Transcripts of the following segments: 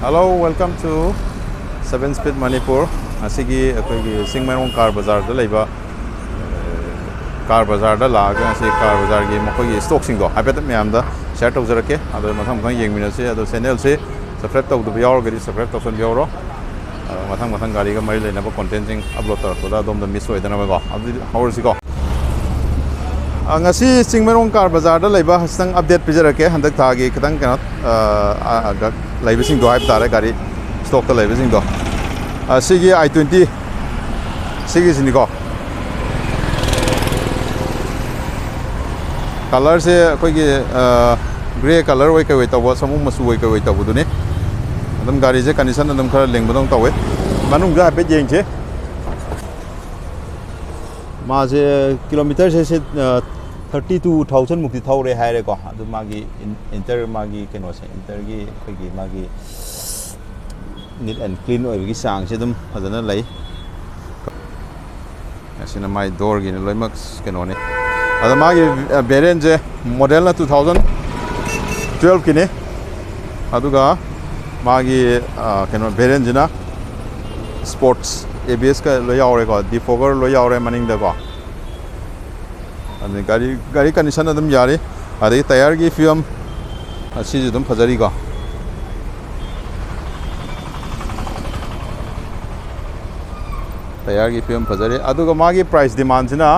Hello, welcome to 7 Speed Manipur. Asigi akoi Chingmeirong car bazaar da laiba car bazaar da laga asi car bazaar gi makoi stock sing do habet myam da share tau jarake ado matham khang yengmina se ado channel se subscribe tau du yaw gari subscribe tau son yaw mathang gari ga mai leina ba content sing upload tar ko da dom da miss oi dana ba go adi how is go ngasi Chingmeirong car bazaar da laiba hasang update pijarake handak tha gi khadang kanat laiba sing do hype tare gari stock ta laiba sing do sigi i20 sigi sini ko color se koi gi gray color wai kai taw samu masu wai kai taw du ne adam gari je condition adam khara leng bodong taw manung ga pe jeng che ma je kilometer se 32,000 mukti thawre haire ko adu magi inter magi keno se inter gi koi gi magi neat and clean oi gi sang se dum phajana lai asina mai door gi loimak keno ne ada magi variant je model na 2012 kini aduga magi keno variant jina sports abs ka lo yaure ko defogger lo yaure maning da ko ani gari condition adum yare adai tayar gi film asi judum phajari ko tayar gi film phajari aduga magi price demand jina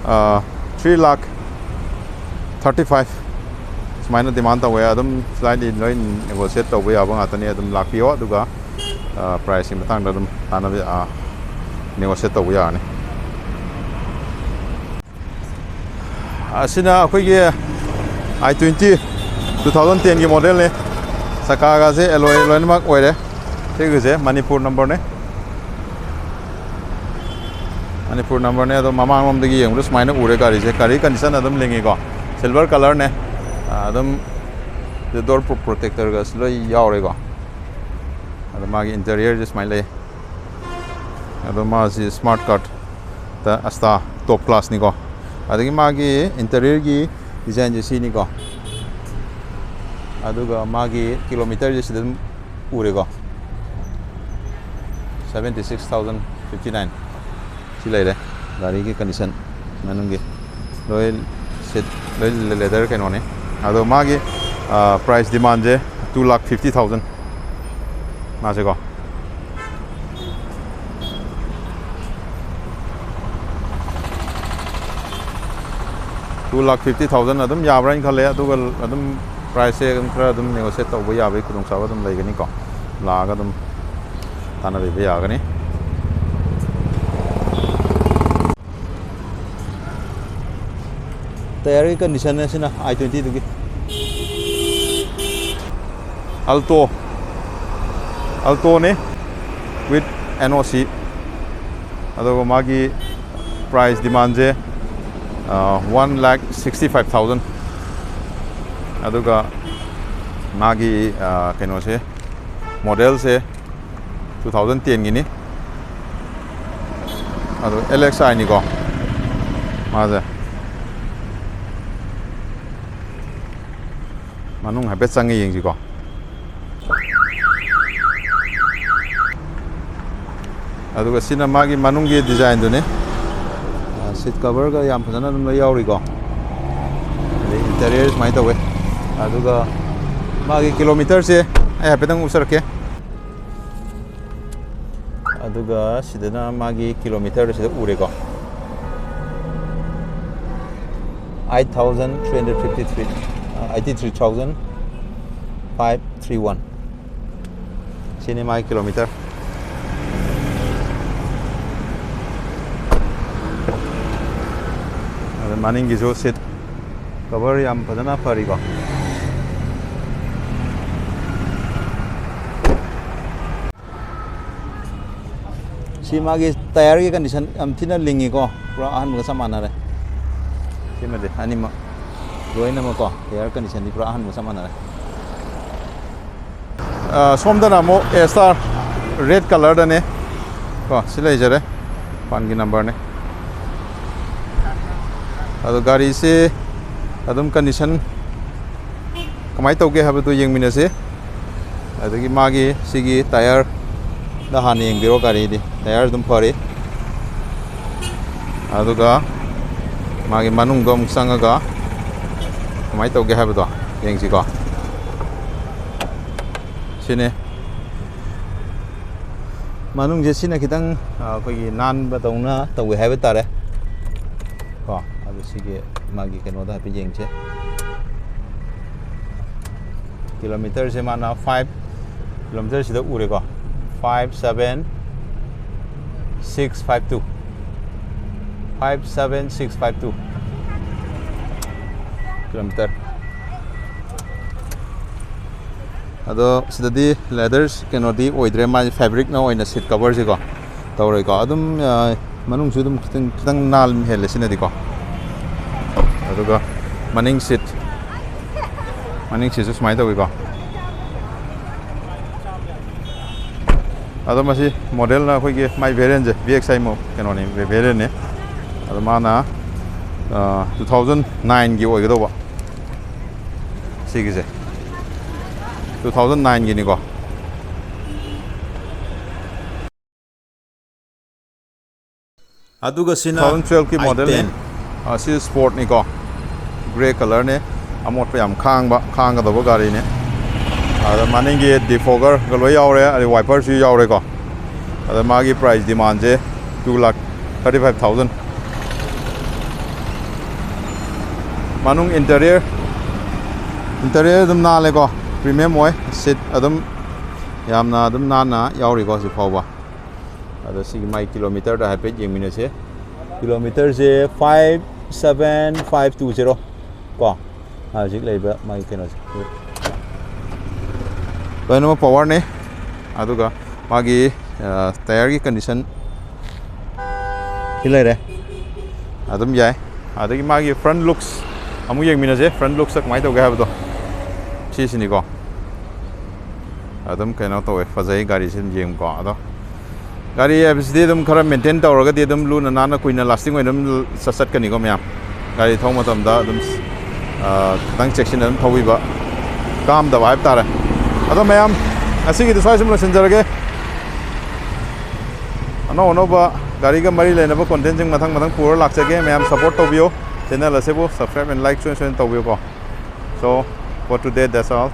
3,35,000 smaina demand ta waya adum slightly loi negotiate to waya bang atani adum lakpio aduga price in matang adum ana negotiate to waya ni asina akoi gi i20 2010 gi model ne saka ga se alloy mak oire thik je Manipur number ne Manipur number ne ado mamang rom degi yeng rus maina ure gari je gari condition adum lengi ko silver color ne adum the door protector ga sloi yaure ko adum magi interior just maile adum ma si smart card ta asta top class ni ko adagi magi interior gi design je si ni ko aduga magi kilometer je sidum ure ko 76,059 silai de gari ki condition manungi loyal set loyal leather keno ne ado magi price demand je 2,50,000 ma se ko $2,50,000 adum yabra in khale aduga adum price e khara adum negotiate tawba yabai kudong sawa adum laigani ko laga adum tana be yagani tayari condition sina i20 dugi Alto ne with NOC aduga magi price demand je 1,65,000 aduga magi keno se model se 2010 gini adu LXI ni ko maza manung habet sangi yeng ji ko aduga sina magi manung gi design du ne seat cover ga yam phajana dum lai yauri ko interior mai tawe aduga magi kilometer se ai hapetang usarke aduga sidana magi kilometer se ure ko 83,531 sini magi kilometer maning gi jo seat cover yam phajana phari ko si magi tayar gi condition am thina lingi ko pura ahan mu samana re sima de anima loina ma ko tayar condition ni pura ahan mu samana re somdana mo star red color da ne ko silai jare pan gi number ne ado gari se adum condition kamai tauge habe to yeng minase adagi magi sigi tire da han yengbiro gari di tire dum phari aduga magi manung dom sangaga kamai tawge habdo yengsi ko sine manung je sina kitang koi nan ba tawna tawge habi tare ko adu sige magi keno da habi yengche kilometer se mana 5 kilometer sida ure ko 57652 57652 kilometer ado sidadi leathers kenodi oidre ma fabric na oina seat cover se ko tawre ko adum manung su dum kitang nal hele sinadi ko aduga maning seat su smai tawi ko ado masi model na khoi ge mai variant je VXI mo kenoni variant ne ado mana 2009 gi oiga do ba sigi je 2009 gi ni ko aduga sina 2012 ki model ne si sport ni ko gray color ne amot pa yam khang ga do ba gari ne ada maning gi defogger ga lo yaure ari wiper su yaure ko ada magi price demand je 2,35,000 manung interior dum na le ko premium oi seat adum yamna adum na yauri ko si phawa ada sig mai kilometer da hape jengmine se kilometer je 57520 ko hajik leiba mai keno Baino power ne aduga magi tire gi condition hilare adum yai adagi magi front looks amu yengmina je front looks sak mai to ga habdo si sini ko adum kaino to fazai gari sin jeng ko ado gari absidi dum khara maintain tawraga di dum luna nana kuina lasting oi dum sasat kani ko myam gari thong matam da dum tang section dum thawi ba kam da vibe tare ado mayam asigi du sai simla senjarage ano ba gari ga mari lena ba content jing mathang pura laksage mayam support toubio channel asebu subscribe and like share tawbio ko so for today that's all